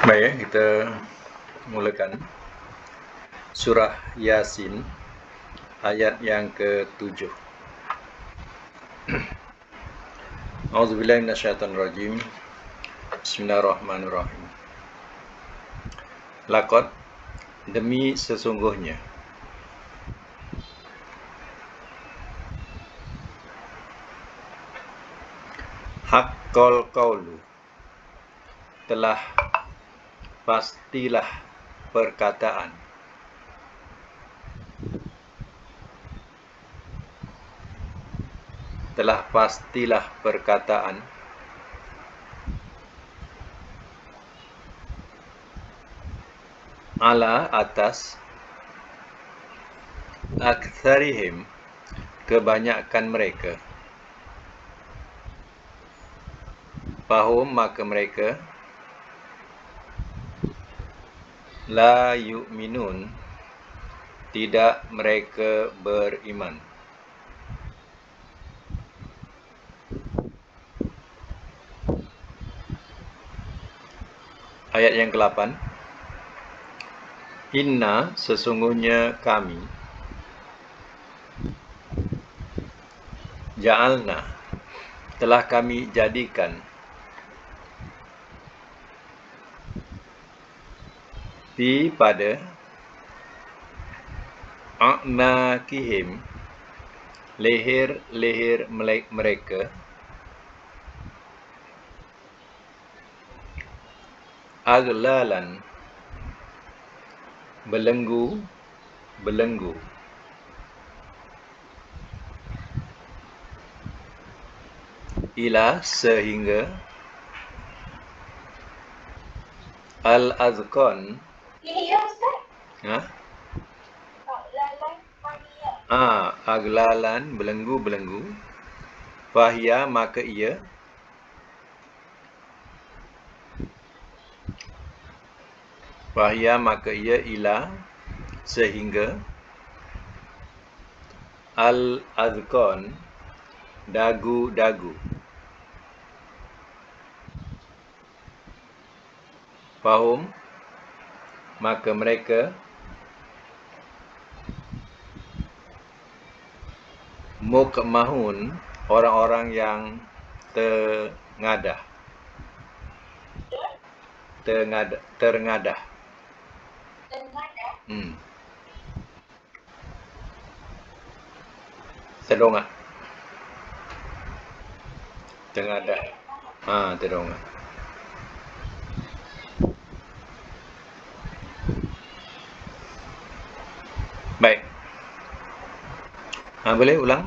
Baik, kita mulakan surah Yasin ayat yang ke-7. A'udzubillahi minasyaitonirrajim. Bismillahirrahmanirrahim. Laqad, demi sesungguhnya, haqqal qaulu, telah pastilah perkataan, ala atas, aktsarihim kebanyakan mereka, fahum maka mereka, la yu'minun tidak mereka beriman. Ayat yang ke-8. Inna, sesungguhnya kami, ja'alna, telah kami jadikan, fi pada, a'naqihim leher-leher mereka, aglalan belenggu, ila sehingga, al-azqan, aglalan belenggu, fahya maka ia, ila sehingga, al-azqan dagu, fahum maka mereka, muqmahun orang-orang yang terengadah. Terdongak. Tengadah. Terdongak. Baik. Boleh ulang?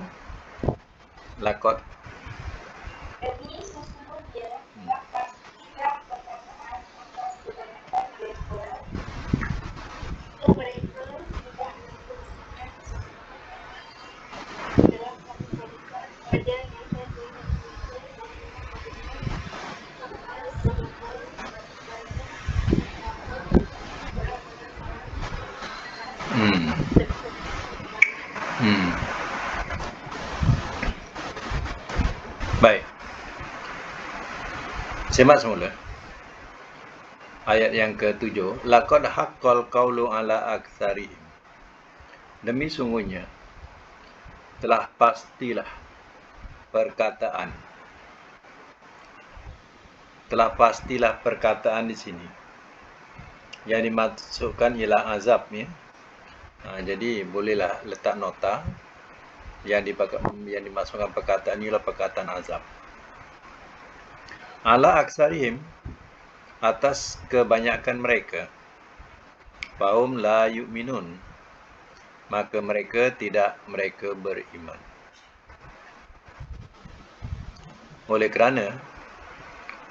Laqad. Baik. Simak semula. Ayat yang ke-7. Laqad haqqal qawlu ala aktsarihim. Demi sungguhnya telah pastilah perkataan di sini. Yang dimaksudkan ialah azab, ya. Jadi bolehlah letak nota yang dimasukkan perkataan ialah perkataan azab. Ala aksarihim, atas kebanyakan mereka, fahum la yu'minun maka mereka beriman. Oleh kerana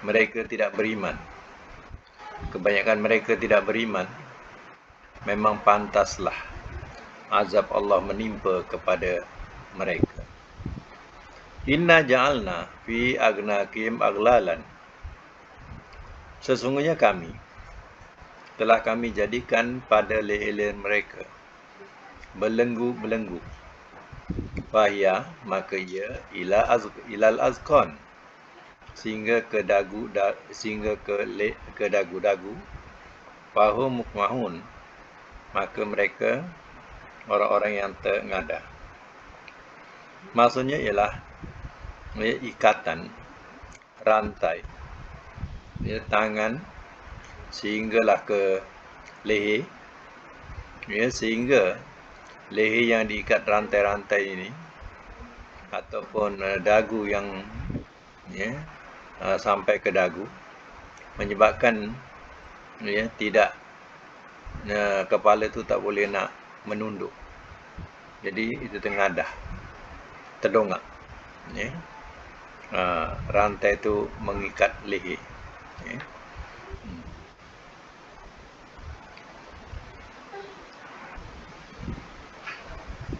mereka tidak beriman, kebanyakan mereka tidak beriman, memang pantaslah azab Allah menimpa kepada mereka. Inna ja'alna fi agnakim aglalan, sesungguhnya kami telah kami jadikan pada leher mereka belenggu, fahya maka ia, ilal azqan sehingga ke dagu-dagu, fahum mukmahun, maka mereka orang-orang yang tengadah. Maksudnya ialah ikatan rantai tangan sehinggalah ke leher, sehingga leher yang diikat rantai-rantai ini ataupun dagu yang sampai ke dagu menyebabkan tidak kepala tu tak boleh nak menunduk. Jadi itu tengadah, terdongak. Rantai tu mengikat leher.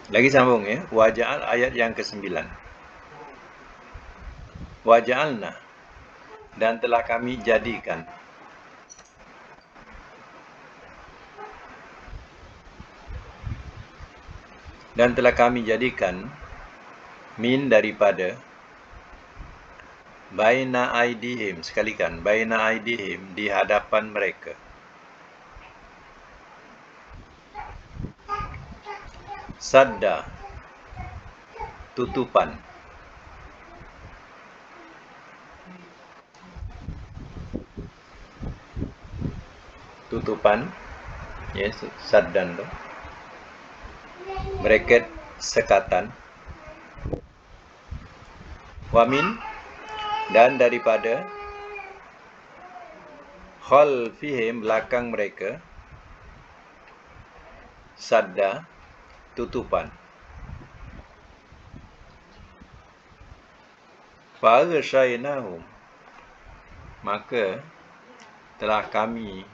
Lagi sambung waja'al ayat yang ke-9. Waja'alna, dan telah kami jadikan. Dan telah kami jadikan min daripada baina aidihim, sekalikan baina aidihim, di hadapan mereka, sadda, tutupan. Tutupan, saddan tu, bracket sekatan. Wamin, dan daripada khalfihim, belakang mereka, sadda, tutupan. Fa'aghshaynahum, maka telah kami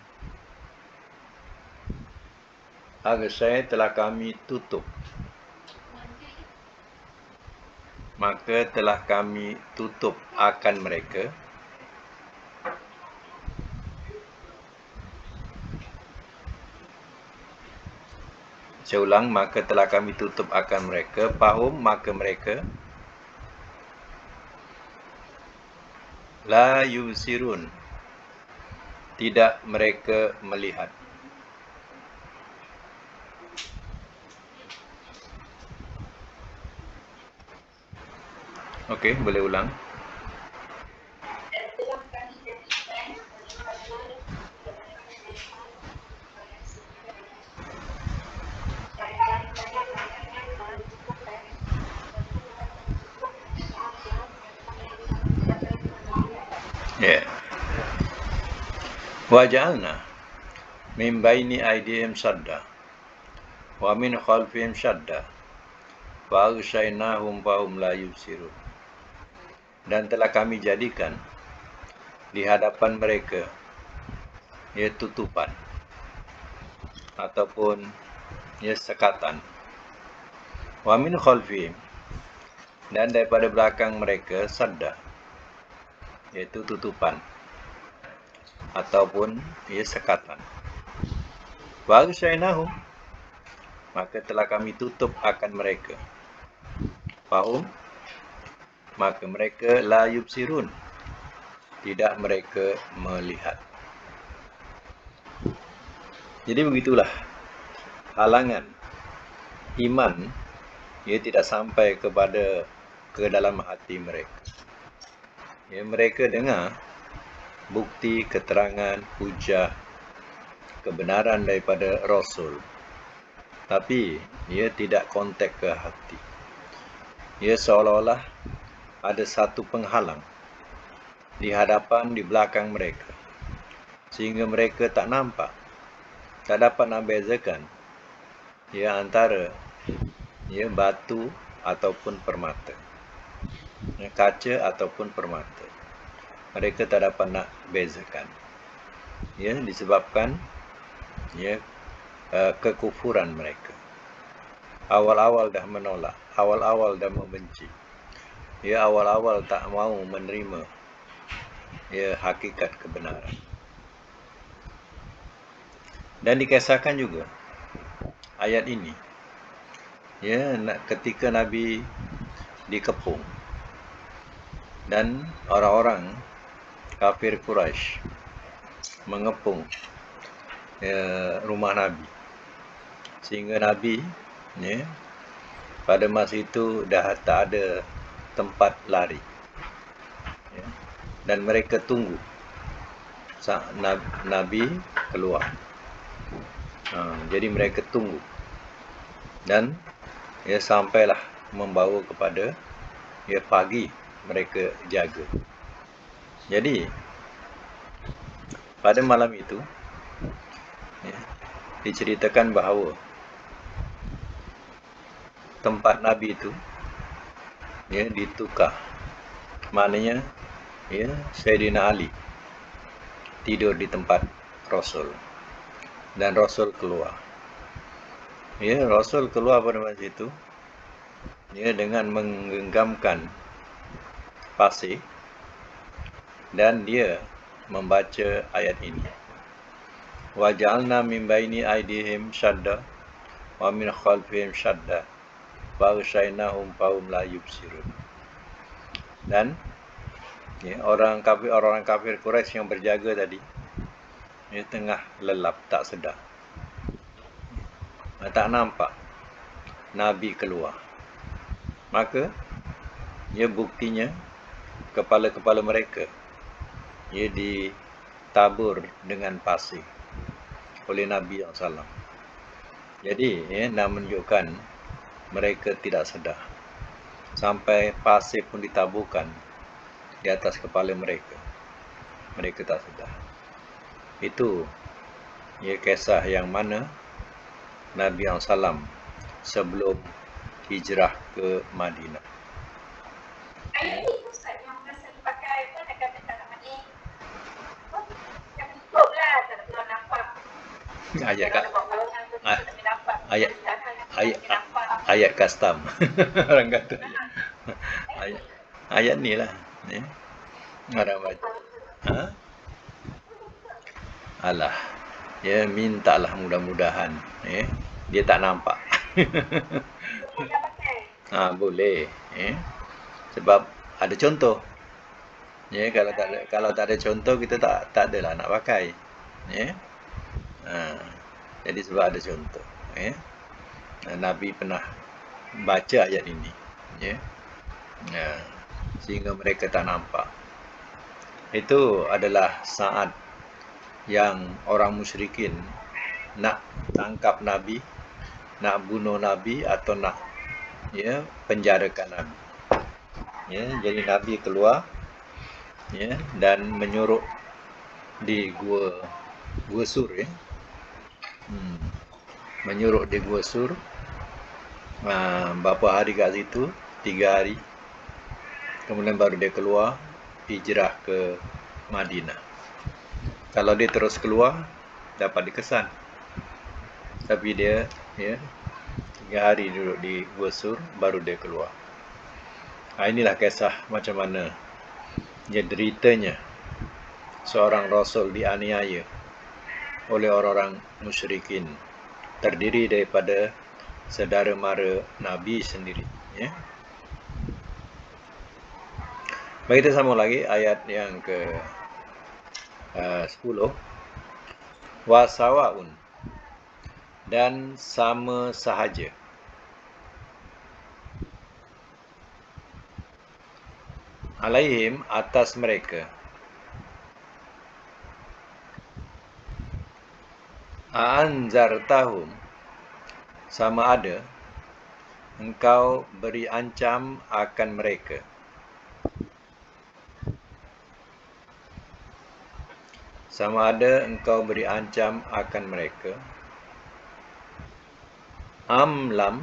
telah kami tutup. Maka telah kami tutup akan mereka. Saya ulang, maka telah kami tutup akan mereka. Fahum, maka mereka la yusirun, tidak mereka melihat. Okey, boleh ulang. Waja'alna min baini aydihim sadda wa min khalfihim sadda fa aghshaynahum fahum la yubsirun. Dan telah kami jadikan di hadapan mereka tutupan ataupun sekatan. Wa min khalfihim, dan daripada belakang mereka sadda, iaitu tutupan ataupun sekatan. Wa aghshaynahum, maka telah kami tutup akan mereka. Fahum, maka mereka la yubsirun, tidak mereka melihat. Jadi begitulah halangan iman tidak sampai ke dalam hati mereka. Mereka dengar bukti, keterangan, hujah, kebenaran daripada Rasul, tapi tidak kontak ke hati. Seolah-olah ada satu penghalang di hadapan, di belakang mereka, sehingga mereka tak nampak, tak dapat nak bezakan antara batu ataupun permata, kaca ataupun permata. Mereka tak dapat nak bezakan, disebabkan kekufuran mereka. Awal-awal dah menolak, awal-awal dah membenci, awal-awal tak mau menerima hakikat kebenaran. Dan dikisahkan juga ayat ini ketika Nabi dikepung dan orang-orang kafir Quraisy mengepung rumah Nabi, sehingga Nabi pada masa itu dah tak ada tempat lari, dan mereka tunggu Nabi keluar. Jadi mereka tunggu, dan sampailah membawa kepada pagi mereka jaga. Jadi pada malam itu diceritakan bahawa tempat Nabi itu ditukar. Maknanya Sayyidina Ali tidur di tempat Rasul, dan Rasul keluar. Rasul keluar pada masa itu dengan menggenggamkan pasir, dan dia membaca ayat ini. Wa ja'alna min baini aydihim shadda wa min khalfihim shadda fa aghshaynahum fahum la yubsirun. Dan orang kafir Quraisy yang berjaga tadi tengah lelap, tak sedar, tak nampak Nabi keluar. Maka buktinya kepala-kepala mereka ditabur dengan pasir oleh Nabi SAW. Jadi nak menunjukkan mereka tidak sedar, sampai pasir pun ditaburkan di atas kepala mereka. Mereka tak sedar. Itu kisah yang mana Nabi SAW sebelum hijrah ke Madinah. Ayat ni Ustaz yang masa dipakai apa nak kata tak nama ni? Yang tutup lah, tak nak nampak. Ayat custom. Orang kata. Ayat ni lah. Orang baca. Alah. Mintalah mudah-mudahan. Dia tak nampak. Boleh. Sebab ada contoh. Kalau tak ada contoh, kita tak adalah nak pakai. Jadi sebab ada contoh. Nabi pernah baca ayat ini. Sehingga mereka tak nampak. Itu adalah saat yang orang musyrikin nak tangkap Nabi, nak bunuh Nabi, atau nak penjarakan Nabi. Jadi Nabi keluar dan menyuruh di Gua Sur. Menyuruh di Gua Sur. Berapa hari kat situ? 3 hari. Kemudian baru dia keluar, hijrah ke Madinah. Kalau dia terus keluar, dapat dikesan. Tapi dia 3 hari duduk di Gua Sur, baru dia keluar. Inilah kisah macam mana deritanya seorang Rasul dianiaya oleh orang-orang musyrikin, terdiri daripada saudara mara Nabi sendiri. Baik, kita sambung lagi ayat yang ke 10. Wasawaun, dan sama sahaja. Alaihim, atas mereka. Anzartahum, sama ada engkau beri ancam akan mereka. Sama ada engkau beri ancam akan mereka. Amlam,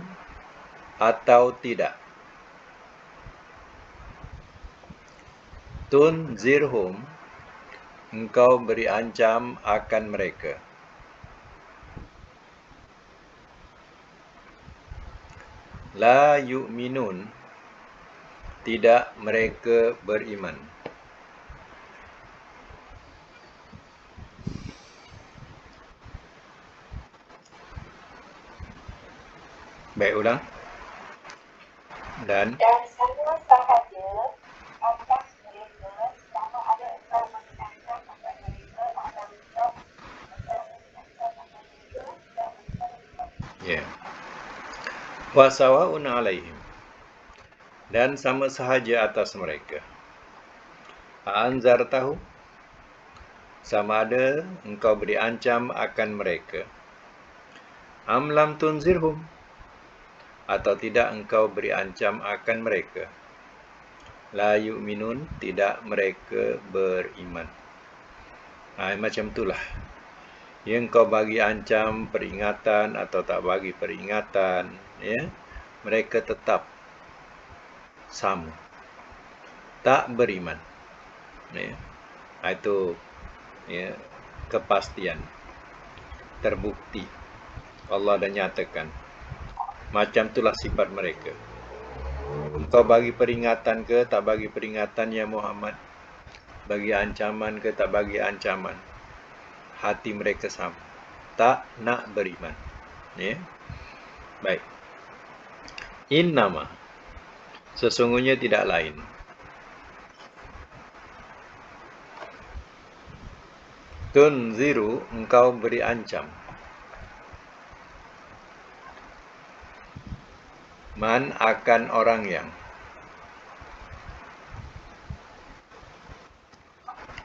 atau tidak. Tunzirhum, engkau beri ancam akan mereka. La yu'minun, tidak mereka beriman. Baik, ulang. Dan sama sahaja atas Ya. Wa sawa'un 'alaihim, dan sama sahaja atas mereka. Anzartahu, sama ada engkau beri ancam akan mereka. Am lam tunzirhum, atau tidak engkau beri ancam akan mereka. La yu'minun, tidak mereka beriman. Macam itulah. Yang kau bagi ancam, peringatan atau tak bagi peringatan, ya, mereka tetap sama, tak beriman. Ya. Itu, ya, kepastian, terbukti. Allah dah nyatakan. Macam itulah sifat mereka. Engkau bagi peringatan ke tak bagi peringatan ya Muhammad, bagi ancaman ke tak bagi ancaman, hati mereka sama, tak nak beriman. Ya. Baik. Innama, sesungguhnya tidak lain. Tunziru, engkau beri ancam. Man, akan orang yang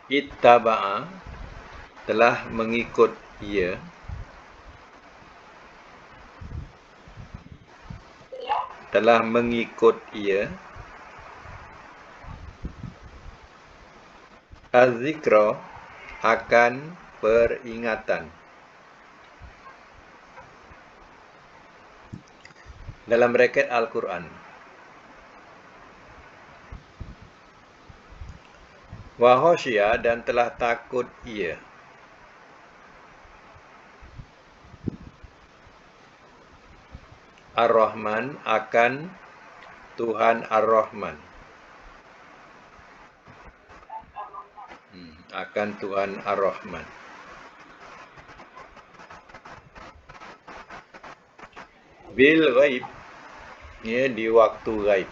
ittaba'a, telah mengikut ia, az-zikra, akan peringatan. Dalam braket Al-Quran. Wa khasyiya, dan telah takut ia. Ar-Rahman, akan Tuhan Ar-Rahman. Akan Tuhan Ar-Rahman. Bil ghaib, ya, di waktu ghaib.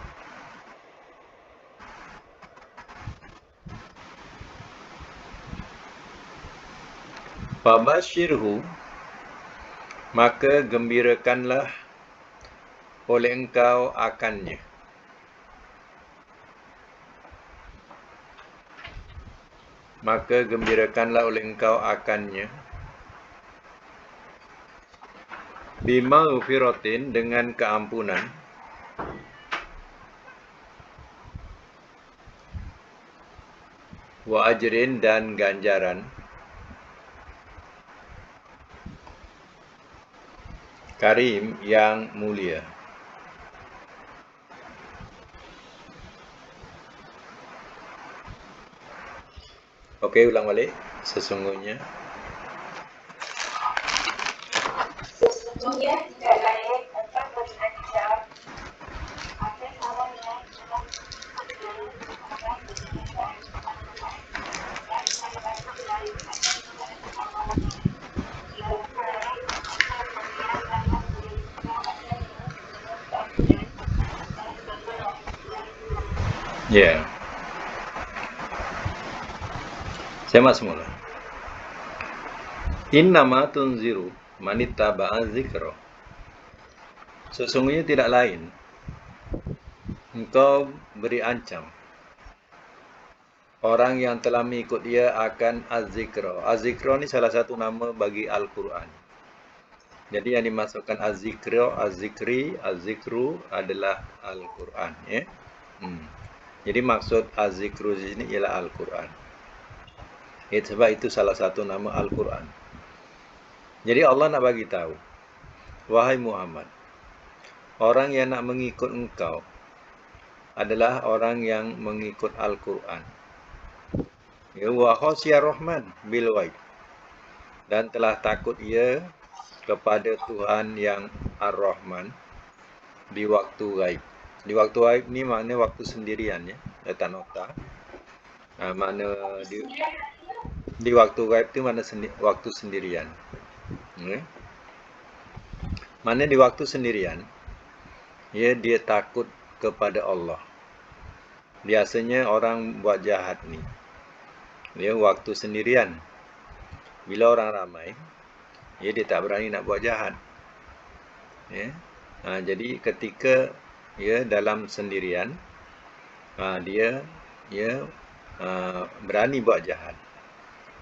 Fabashirhu, maka gembirakanlah oleh engkau akannya. Maka gembirakanlah oleh engkau akannya. Bimaghfiratin, dengan keampunan. Wa ajrin, dan ganjaran. Karim, yang mulia. Okey, ulang balik. Sesungguhnya Sesungguhnya tidak lain tentang berancam akan orang yang telah ya. Saya masuk mula. Innama tunziru manittaba'a dzikra. Sesungguhnya tidak lain, engkau beri ancam orang yang telah mengikut dia akan az-zikra. Az-zikra ni salah satu nama bagi Al-Quran. Jadi yang dimasukkan az-zikra, az-zikri, az-zikru adalah Al-Quran, ya. Jadi maksud az-zikru di sini ialah Al-Quran. Sebab itu salah satu nama Al-Quran. Jadi Allah nak bagi tahu, wahai Muhammad, orang yang nak mengikut engkau adalah orang yang mengikut Al-Quran. Ya, wa khasyiya Rahman bil ghaib, dan telah takut ia kepada Tuhan yang Ar-Rahman di waktu ghaib. Di waktu ghaib ni makna waktu sendirian, ya. Letak nota. Makna di waktu ghaib tu makna waktu sendirian. Ya. Makna di waktu sendirian, ya, dia takut kepada Allah. Biasanya orang buat jahat ni, ya, waktu sendirian. Bila orang ramai, ya, dia tak berani nak buat jahat. Ya. Jadi ketika dalam sendirian, dia berani buat jahat.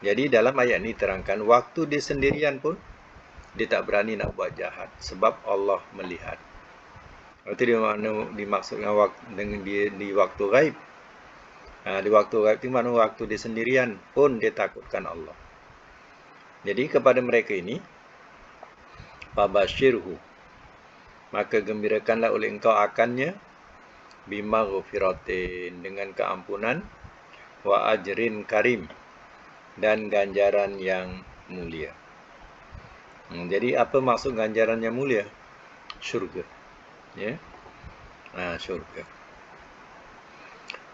Jadi dalam ayat ini terangkan waktu dia sendirian pun dia tak berani nak buat jahat sebab Allah melihat. Itu dia makna dimaksudkan dengan dia di waktu gaib. Di waktu gaib itu makna waktu dia sendirian pun dia takutkan Allah. Jadi kepada mereka ini, fabashirhu, maka gembirakanlah oleh engkau akannya, bimaghfiratin, dengan keampunan, wa ajrin karim, dan ganjaran yang mulia. Jadi apa maksud ganjaran yang mulia? Syurga. Ya. Syurga.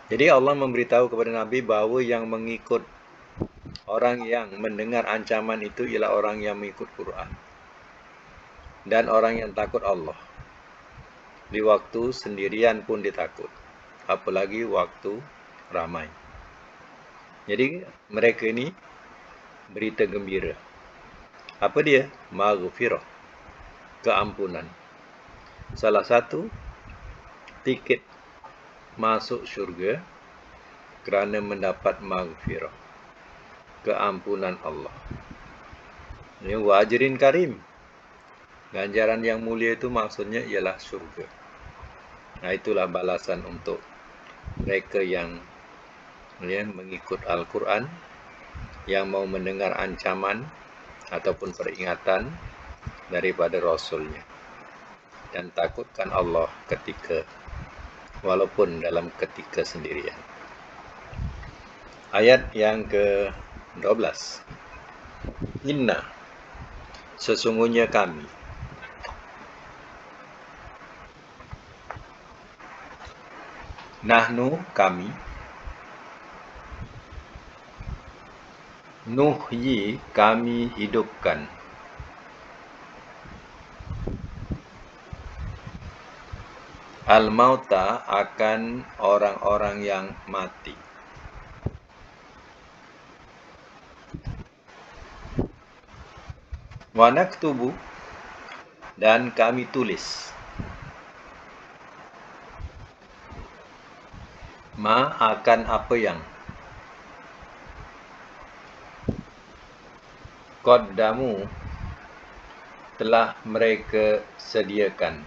Jadi Allah memberitahu kepada Nabi bahawa yang mengikut orang yang mendengar ancaman itu ialah orang yang mengikut Quran dan orang yang takut Allah. Di waktu sendirian pun dia takut, apalagi waktu ramai. Jadi mereka ini berita gembira. Apa dia? Maghfirah, keampunan. Salah satu tiket masuk syurga kerana mendapat maghfirah, keampunan Allah. Ini wa ajrin karim, ganjaran yang mulia itu maksudnya ialah syurga. Itulah balasan untuk mereka yang mengikut Al-Quran, yang mau mendengar ancaman ataupun peringatan daripada Rasulnya dan takutkan Allah walaupun dalam ketika sendirian. Ayat yang ke-12. Inna, sesungguhnya kami, nahnu, kami, nuhyi, kami hidupkan, al-mauta, akan orang-orang yang mati, wa naktubu, dan kami tulis, ma, akan apa yang, qaddamu, telah mereka sediakan,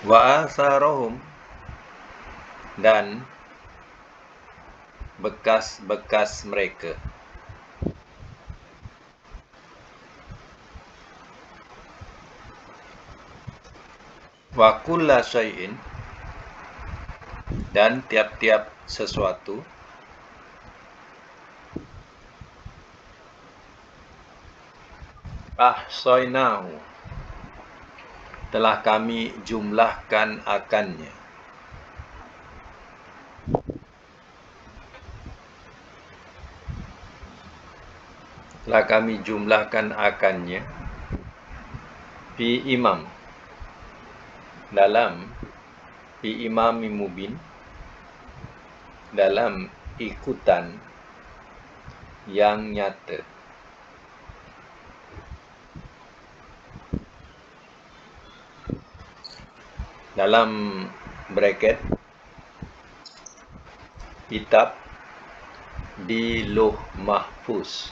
wa atharahum, dan bekas-bekas mereka, wa kulla syai'in, dan tiap-tiap sesuatu, ahsainahu, telah kami jumlahkan akannya, fi imam, dalam, fi imami mubin, dalam ikutan yang nyata. Dalam bracket, kitab di Lauh Mahfuz.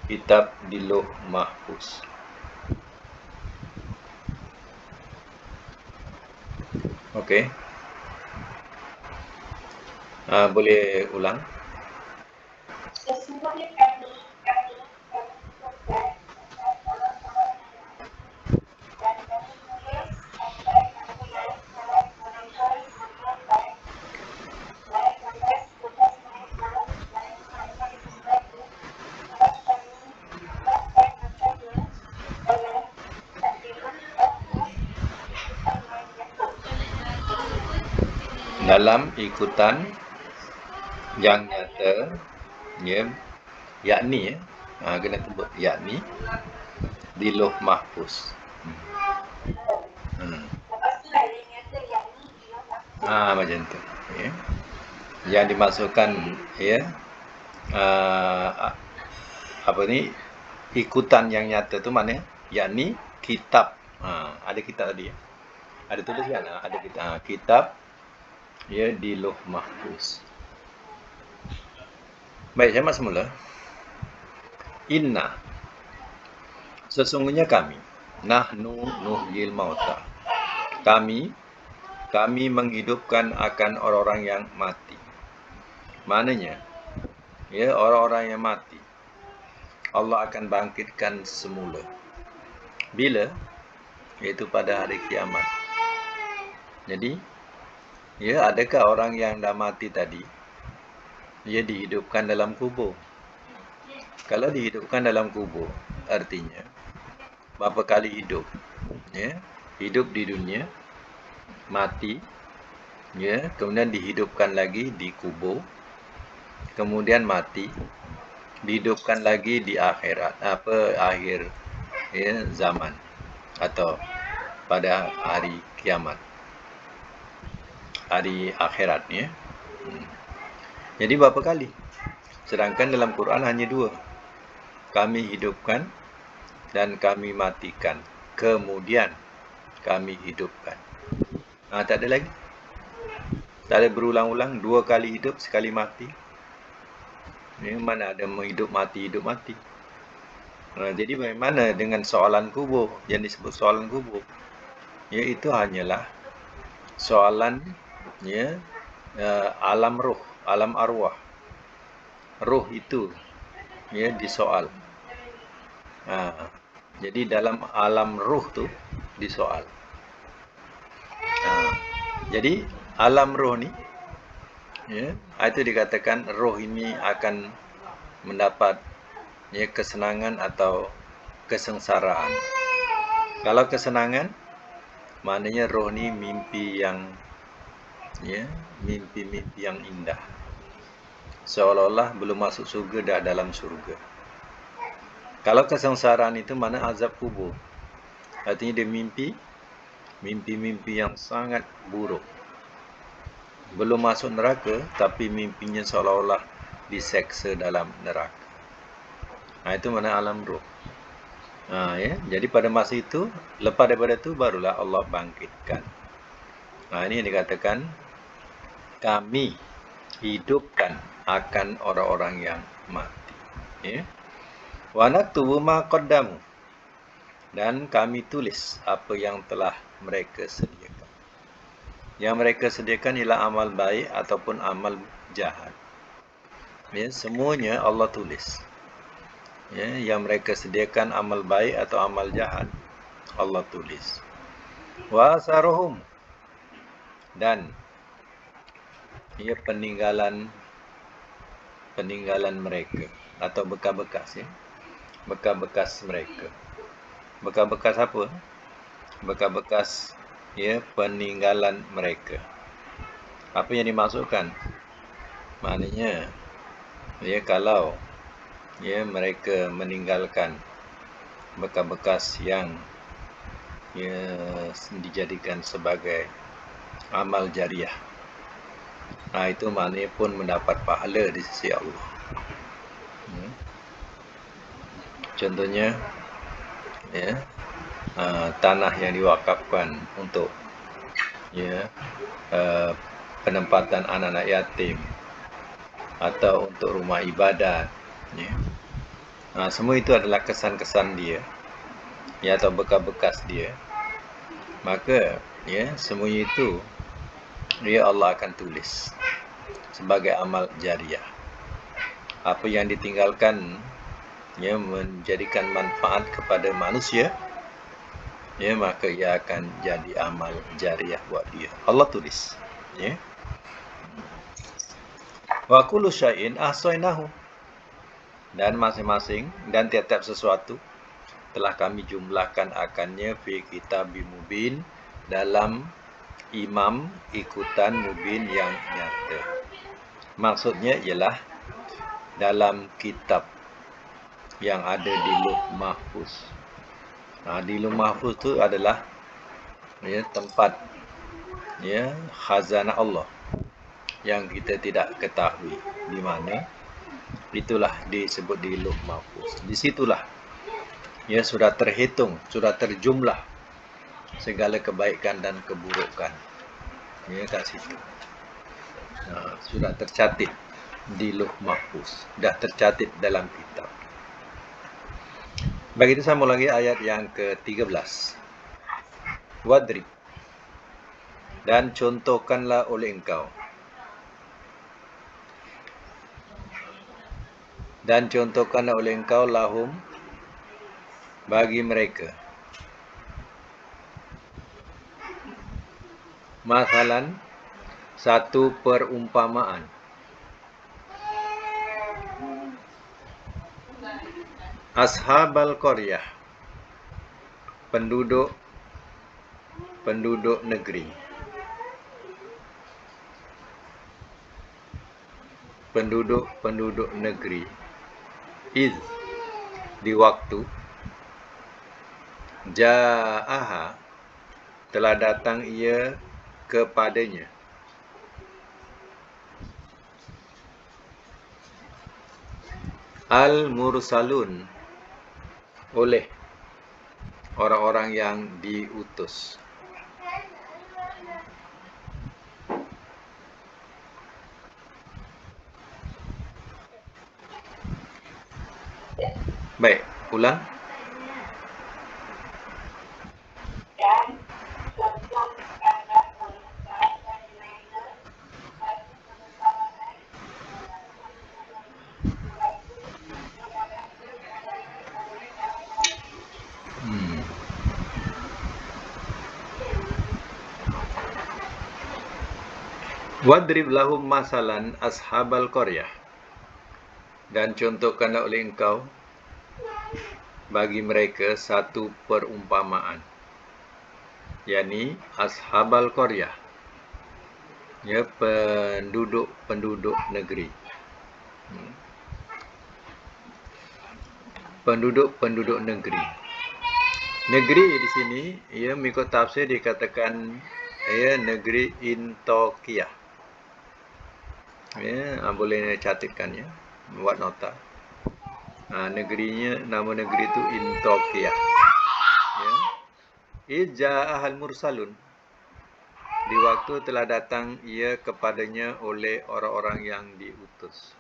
Kitab di Lauh Mahfuz. Okey. Boleh ulang? Sesungguhnya kami dan kami tulis apa yang mereka sediakan, baik bekas mereka, baik mereka sesuatu, dan kami jumlahkan akannya dalam takdirun Allah, Dalam ikutan yang nyata, yakni, kena sebut yakni di Lauh Mahfuz. lepas tu lah yang nyata yang ni Macam tu. Ya. Yang dimasukkan ya apa ni ikutan yang nyata tu mana? Yakni kitab. Ada kitab tadi ya. Ada tulis kan? Ada kitab ya di Lauh Mahfuz. Baik, saya mak semula. Inna, sesungguhnya kami, nahnu nuhyil mauta. Kami menghidupkan akan orang-orang yang mati. Maknanya, ya orang-orang yang mati, Allah akan bangkitkan semula. Bila? Iaitu pada hari kiamat. Jadi, ya adakah orang yang dah mati tadi, ia dihidupkan dalam kubur? Kalau dihidupkan dalam kubur, artinya berapa kali hidup? Ya, hidup di dunia, mati, ya, kemudian dihidupkan lagi di kubur, kemudian mati, dihidupkan lagi di akhirat, akhir ya, zaman atau pada hari kiamat, hari akhirat ya. Jadi berapa kali? Sedangkan dalam Quran hanya 2. Kami hidupkan dan kami matikan, kemudian kami hidupkan. Tak ada lagi. Tak ada berulang-ulang, 2 kali hidup, sekali mati. Ini mana ada hidup mati. Jadi bagaimana dengan soalan kubur yang disebut soalan kubur? Ya, itu hanyalah soalan ya alam roh, alam arwah. Roh itu ya disoal. Jadi dalam alam roh tu disoal. Jadi alam roh ni ya, itu dikatakan roh ini akan mendapat ya kesenangan atau kesengsaraan. Kalau kesenangan, maknanya roh ni mimpi yang ya, mimpi-mimpi yang indah. Seolah-olah belum masuk surga dah dalam surga. Kalau kesengsaraan itu mana azab kubur. Artinya dia mimpi-mimpi yang sangat buruk. Belum masuk neraka, tapi mimpinya seolah-olah diseksa dalam neraka. Itu mana alam roh. Ya. Jadi pada masa itu, lepas daripada itu, barulah Allah bangkitkan. Ini yang dikatakan, kami hidupkan akan orang-orang yang mati. Ya. Wa naktubu ma qaddamu, dan kami tulis apa yang telah mereka sediakan. Yang mereka sediakan ialah amal baik ataupun amal jahat. Ya, semuanya Allah tulis. Ya, yang mereka sediakan amal baik atau amal jahat, Allah tulis. Wa asaruhum, dan ia peninggalan mereka atau bekas-bekas ya. Bekas-bekas mereka. Bekas-bekas apa? Bekas-bekas ya peninggalan mereka. Apa yang dimaksudkan? Maknanya ya kalau ya mereka meninggalkan bekas-bekas yang ya dijadikan sebagai amal jariah. Itu maknanya pun mendapat pahala di sisi Allah. Contohnya ya tanah yang diwakafkan untuk ya penempatan anak-anak yatim atau untuk rumah ibadat ya. Semua itu adalah kesan-kesan dia ya, atau bekas-bekas dia. Maka ya semuanya itu ya Allah akan tulis sebagai amal jariah. Apa yang ditinggalkan ya menjadikan manfaat kepada manusia, ya maka ia akan jadi amal jariah buat dia. Allah tulis ya. Wa kullu syai'in ahsaynahu, dan masing-masing dan tiap-tiap sesuatu telah kami jumlahkan akannya fi kitabim mubin, dalam imam ikutan mubin yang nyata. Maksudnya ialah dalam kitab yang ada di Lauh Mahfuz. Di Lauh Mahfuz tu adalah ya tempat ya, khazanah Allah yang kita tidak ketahui di mana, itulah disebut di Lauh Mahfuz. Di situlah ya sudah terhitung, sudah terjumlah segala kebaikan dan keburukan. Ya, kat situ. Sudah tercatat di Lauh Mahfuz, sudah tercatat dalam kitab. Begitu sambung lagi ayat yang ke-13. Wadrib, dan contohkanlah oleh engkau. Dan contohkanlah oleh engkau lahum, bagi mereka. Masalan, satu perumpamaan. Ashabal qaryah, penduduk negeri. Penduduk negeri. Iz, di waktu. Ja'aha, telah datang ia kepadanya. Al-mursalun, oleh orang-orang yang diutus. Baik, ulang. Wadrib lahum masalan ashabal qaryah, dan contohkanlah oleh engkau bagi mereka satu perumpamaan, yakni ashabal qaryah, ya, penduduk negeri. Penduduk negeri. Negeri di sini, ya, mengikut tafsir dikatakan ya negeri Intokiyah. Ya, boleh catatkan ya, buat nota. Negerinya, nama negeri itu Intokiyah. Ya. Ija'ahal mursalun, di waktu telah datang ia kepadanya oleh orang-orang yang diutus.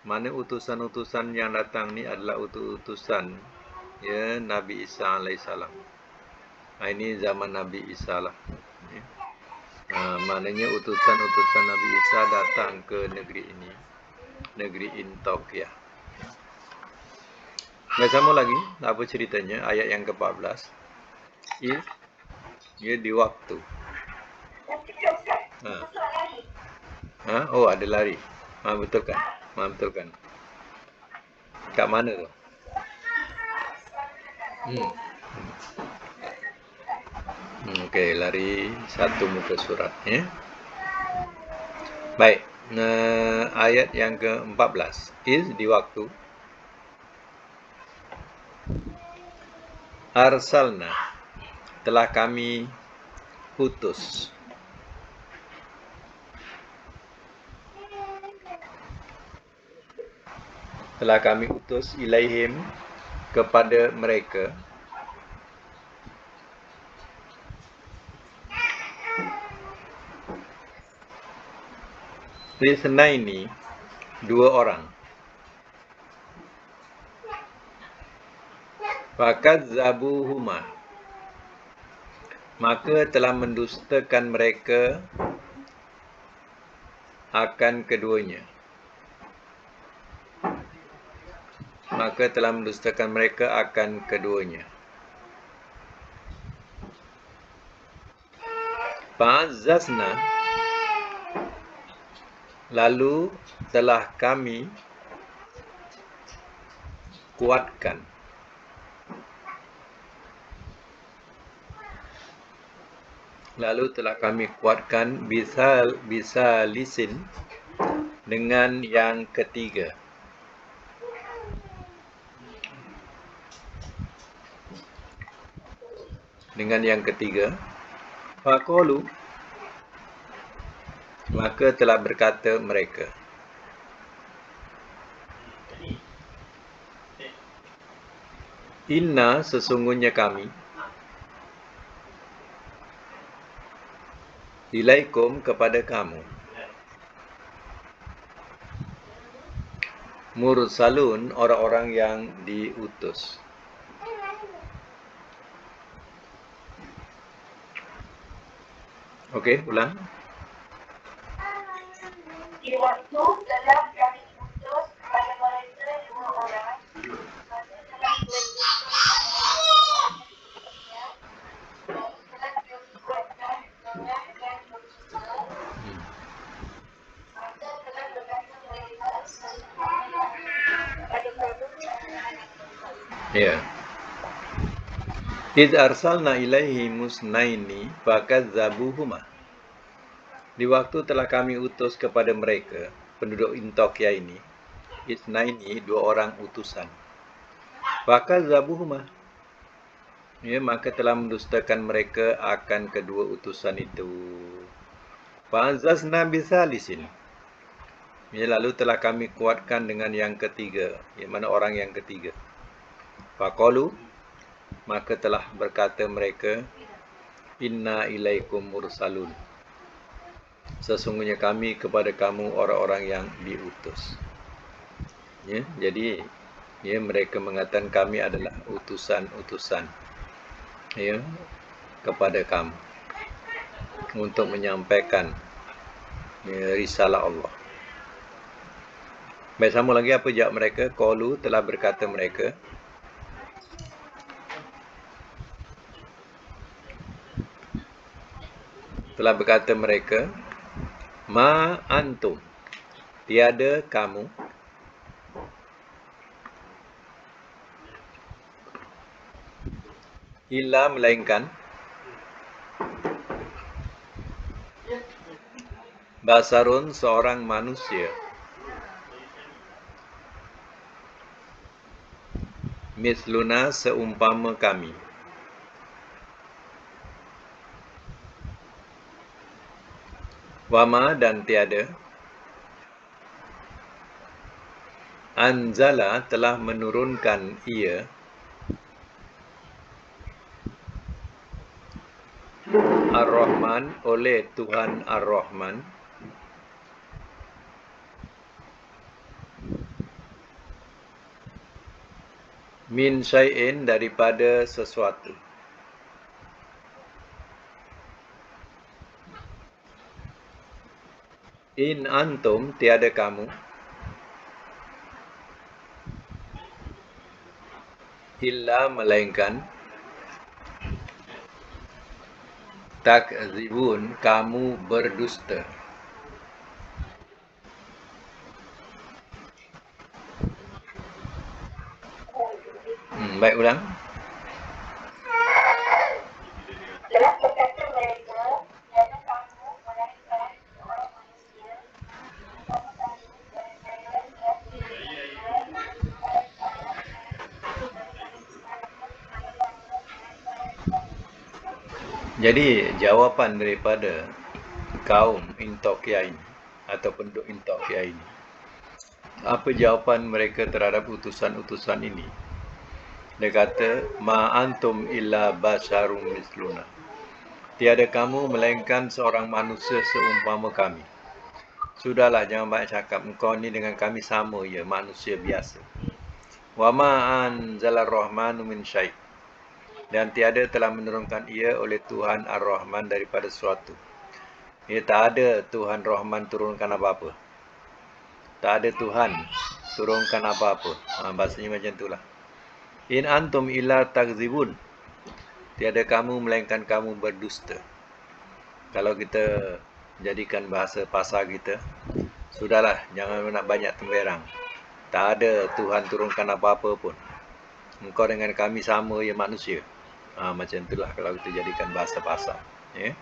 Mana utusan-utusan yang datang ni adalah utusan ya Nabi Isa alaihissalam. Ini zaman Nabi Isa lah. Ya. Maknanya utusan-utusan Nabi Isa datang ke negeri ini, negeri Intokiyah. Nah, sama lagi, apa ceritanya? Ayat yang ke-14. Ya, di waktu. Oh, ada lari. Betul kan? Betul kan? Kat mana tu? Okey, lari satu muka surat ya. Baik. Ayat yang ke-14. Is, di waktu. Arsalna, telah kami utus. Telah kami utus ilaihim, kepada mereka. Isnaini, dua orang. Fakadzabuhuma, maka telah mendustakan mereka akan keduanya. Maka telah mendustakan mereka akan keduanya. Fa'azzazna, lalu telah kami kuatkan. Lalu telah kami kuatkan bisa lisin, dengan yang ketiga. Dengan yang ketiga. Faqalu, Maka telah berkata mereka, Inna sesungguhnya kami, ilaikum kepada kamu, mursalun orang-orang yang diutus. Okey, ulang. Di waktu telah kami utus kepada mereka 2 orang, maka telah dibuatkan dengan dan mujizat, maka telah berkata mereka sesungguhnya kepada kamu Ya. Id arsalna ilaihi musnaini fakadzabuhuma. Di waktu telah kami utus kepada mereka, penduduk Antakya ini, isnaini, 2 orang utusan. Fakadzabuhuma. Ya, maka telah mendustakan mereka akan kedua utusan itu. Fa'azazna bisalisin. Ya, lalu telah kami kuatkan dengan yang ketiga, yang mana orang yang ketiga. Faqalu, maka telah berkata mereka, Inna ilaikum mursalun. Sesungguhnya kami kepada kamu orang-orang yang diutus. Ya, jadi ya, mereka mengatakan kami adalah utusan-utusan ya, kepada kamu untuk menyampaikan ya, risalah Allah. Baik, sama lagi apa jawab mereka? Qalu, telah berkata mereka, Ma antum, tiada kamu, illa melainkan, basarun seorang manusia, misluna seumpama kami. Wama dan tiada, anzala telah menurunkan ia, Ar-Rahman oleh Tuhan Ar-Rahman, min syai'in daripada sesuatu. In antum tiada kamu, illa melainkan, takzibun kamu berdusta. Baik, ulang. telah berkata mereka, tiada kamu melainkan seorang manusia, umpama kami dan saya telah Jadi jawapan daripada kaum Antakya ini atau penduduk Antakya ini, apa jawapan mereka terhadap utusan-utusan ini? Dia kata, Ma antum illa basyarum misluna. Tiada kamu melainkan seorang manusia seumpama kami. Sudahlah, jangan banyak cakap. Engkau ni dengan kami sama ya, manusia biasa. Wa ma anzalar rahmanu min syai'. Dan tiada telah menurunkan ia oleh Tuhan Ar-Rahman daripada sesuatu. Ia tak ada Tuhan Rahman turunkan apa-apa. Tak ada Tuhan turunkan apa-apa. Bahasanya macam itulah. In antum illa takzibun. Tiada kamu melainkan kamu berdusta. Kalau kita jadikan bahasa pasar kita, sudahlah, jangan nak banyak temberang. Tak ada Tuhan turunkan apa-apa pun. Engkau dengan kami sama ya manusia. Macam itulah kalau kita jadikan bahasa pasar. Ya.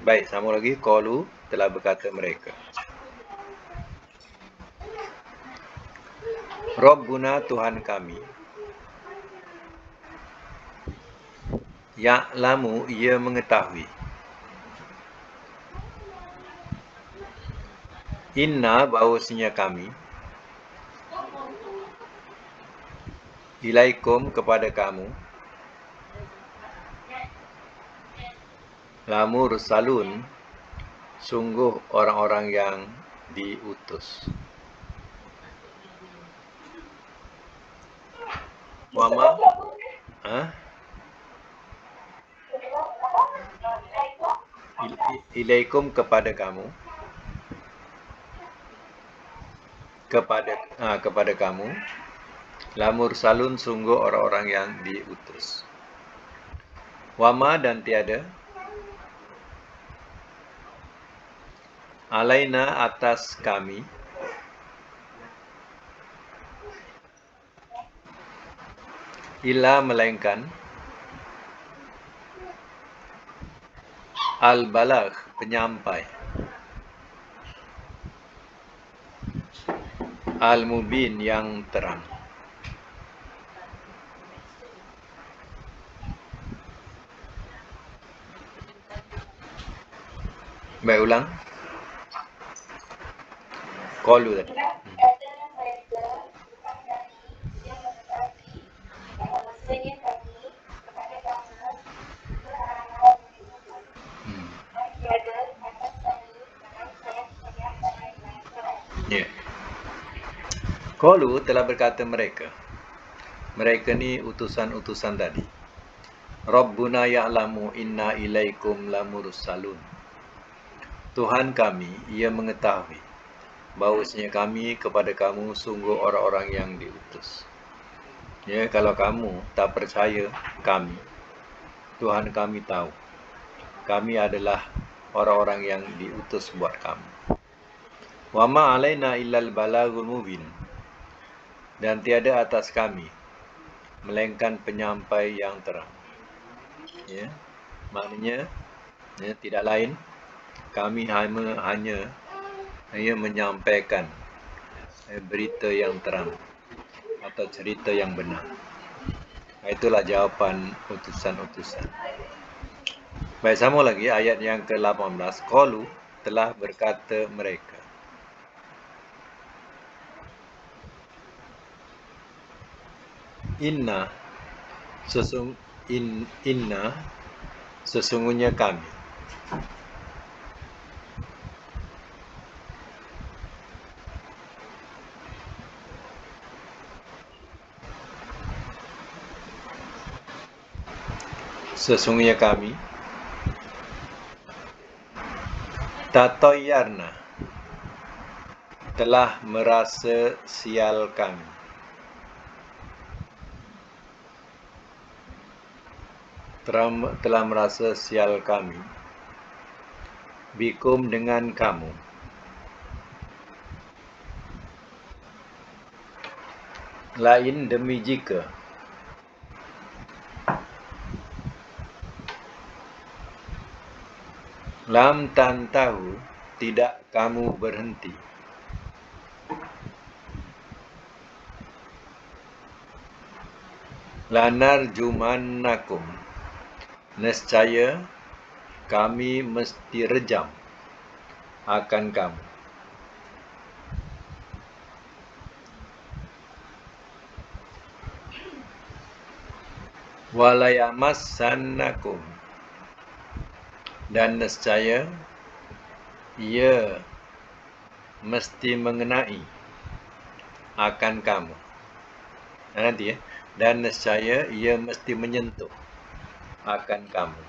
Baik, sama lagi. Qalu, telah berkata mereka, Rabbuna Tuhan kami, Ya'lamu ia mengetahui, Inna bahawasanya kami, ilaikum kepada kamu, lamursalun sungguh orang-orang yang diutus. Wama, ilaikum kepada kamu, kepada kamu, lamursalun sungguh orang-orang yang diutus. Wama dan tiada, alaina atas kami, illa melainkan, al-balagh penyampai, al-mubin yang terang. Baik, ulang. Qalu tadi. Ya. Qalu telah berkata mereka. Mereka ni utusan-utusan tadi. Rabbuna ya'lamu inna ilaikum lamursalun. Tuhan kami, ia mengetahui bahawasanya kami kepada kamu sungguh orang-orang yang diutus. Ya, kalau kamu tak percaya kami, Tuhan kami tahu kami adalah orang-orang yang diutus buat kamu. Wa ma alaina illal balaghul mubin. Dan tiada atas kami melainkan penyampai yang terang. Ya, maknanya ya, tidak lain kami hanya menyampaikan berita yang terang atau cerita yang benar. Itulah jawapan utusan-utusan. Baik, sama lagi ayat yang ke-18. Qalu telah berkata mereka. Inna sesungguhnya kami. Sesungguhnya kami tatoyarna telah merasa sial kami. Telah merasa sial kami bikum dengan kamu. Lain demi jika lam tantahu tidak kamu berhenti. Lanar jumannakum nescaya kami mesti rejam akan kamu. Walayamassannakum dan nescaya ia mesti mengenai akan kamu. Nanti ya. Dan nescaya ia mesti menyentuh akan kamu.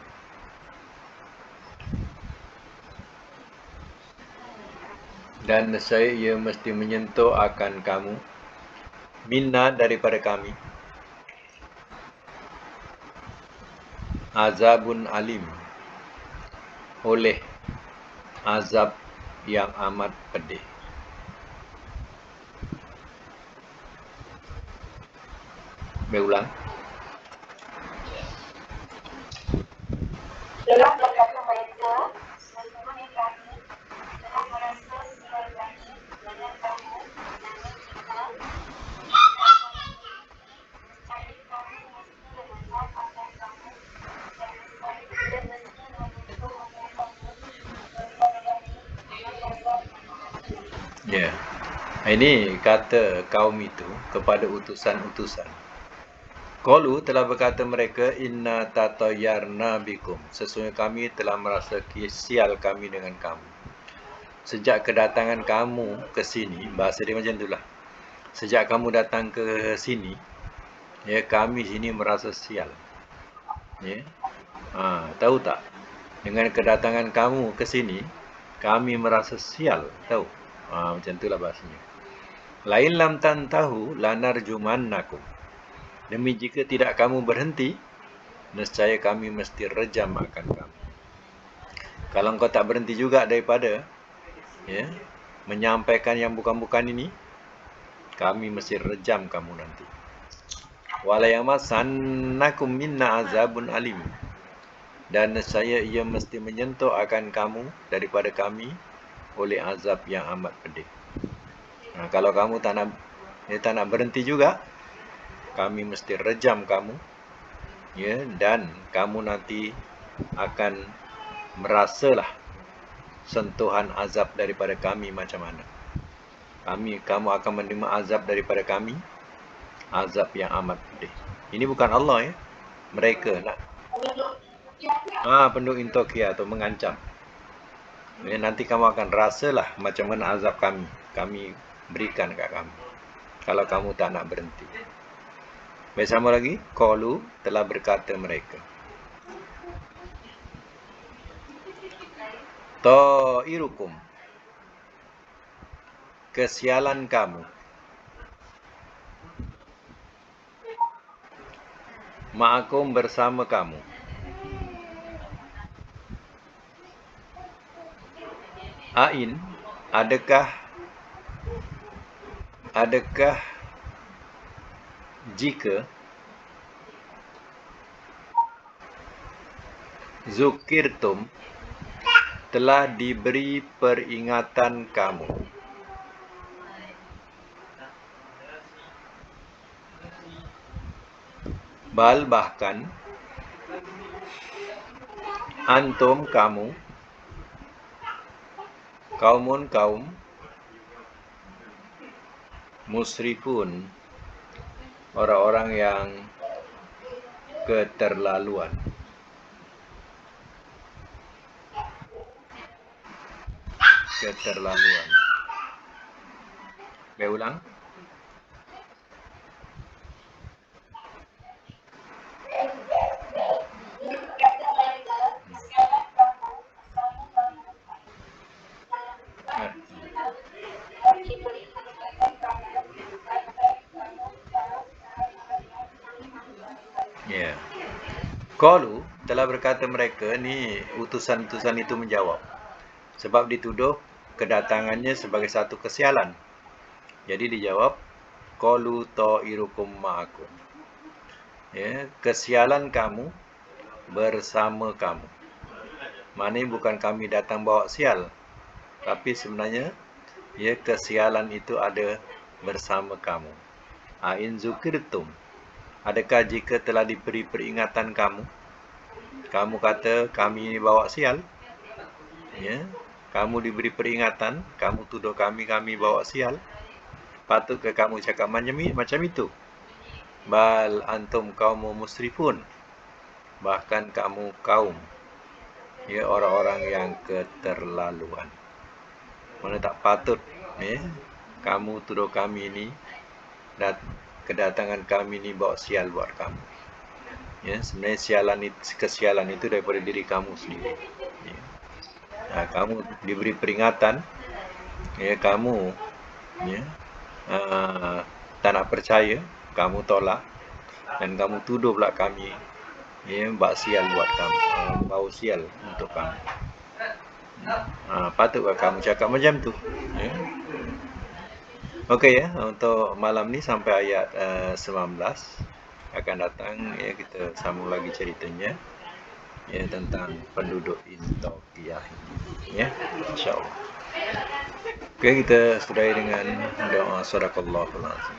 Dan nescaya ia mesti menyentuh akan kamu. Minna daripada kami. Azabun alim. Oleh azab yang amat pedih. Berulang. Telah berkata mereka, sesungguhnya kami telah merasa sial kami dengan kamu, namun jika cari kami mesti menetap akan kamu dan sekali dia mesti menyentuh akan kamu daripada kami dengan azab yang amat pedih. Ini kata kaum itu kepada utusan-utusan. Qalu telah berkata mereka, inna tatayyarna bikum. Sesungguhnya kami telah merasa sial kami dengan kamu. Sejak kedatangan kamu ke sini, bahasa dia macam itulah. Sejak kamu datang ke sini, ya, kami sini merasa sial. Ya. Tahu tak? Dengan kedatangan kamu ke sini, kami merasa sial, tahu? Macam itulah bahasanya. Lain lam tantahu lanarjumannakum. Demi jika tidak kamu berhenti, nescaya kami mesti rejam akan kamu. Kalau engkau tak berhenti juga daripada menyampaikan yang bukan-bukan ini, kami mesti rejam kamu nanti. Wala yamassannakum minna azabun alim. Dan nescaya ia mesti menyentuh akan kamu daripada kami oleh azab yang amat pedih. Kalau kamu tak nak berhenti juga, kami mesti rejam kamu, ya, dan kamu nanti akan merasalah sentuhan azab daripada kami macam mana. Kamu akan menerima azab daripada kami, azab yang amat pedih. Ini bukan Allah, ya. Mereka nak penduduk Antokia atau mengancam. Ya, nanti kamu akan rasalah macam mana azab kami berikan kat kamu kalau kamu tak nak berhenti. Bersama lagi, qalu telah berkata mereka, ta'irukum, kesialan kamu, ma'akum, bersama kamu. Ain, adakah jika zukirtum, telah diberi peringatan kamu, bal, bahkan, antum, kamu, kaumun, kaum, musrifun, orang-orang yang keterlaluan. Keterlaluan. Ulang. Ya. Qalu, telah berkata mereka, ni utusan-utusan itu menjawab. Sebab dituduh kedatangannya sebagai satu kesialan. Jadi dijawab, qalu ta'irukum ma'akum. Ya, kesialan kamu bersama kamu. Maknanya bukan kami datang bawa sial, tapi sebenarnya ya, kesialan itu ada bersama kamu. In zukirtum, adakah jika telah diberi peringatan kamu kata kami bawa sial, ya, kamu diberi peringatan, kamu tuduh kami bawa sial, patutkah kamu cakap macam itu? Bal antum kaum musrifun, bahkan kamu kaum, ya, orang-orang yang keterlaluan. Mana tak patut, ya, kamu tuduh kami ini, kedatangan kami ini bawa sial buat kamu. Ya, sebenarnya kesialan itu daripada diri kamu sendiri. Ya. Kamu diberi peringatan, ya, kamu, ya, tak nak percaya, kamu tolak, dan kamu tuduh pula kami, ya, bawa sial buat kamu, bawa sial untuk kamu. Patutkah kamu cakap macam tu? Ya. Okey, ya, untuk malam ni sampai ayat 19 akan datang, ya, kita sambung lagi ceritanya, ya, tentang penduduk Antokia, ya, insya-Allah. Okey, kita sudahi dengan doa sadaqallahul azim.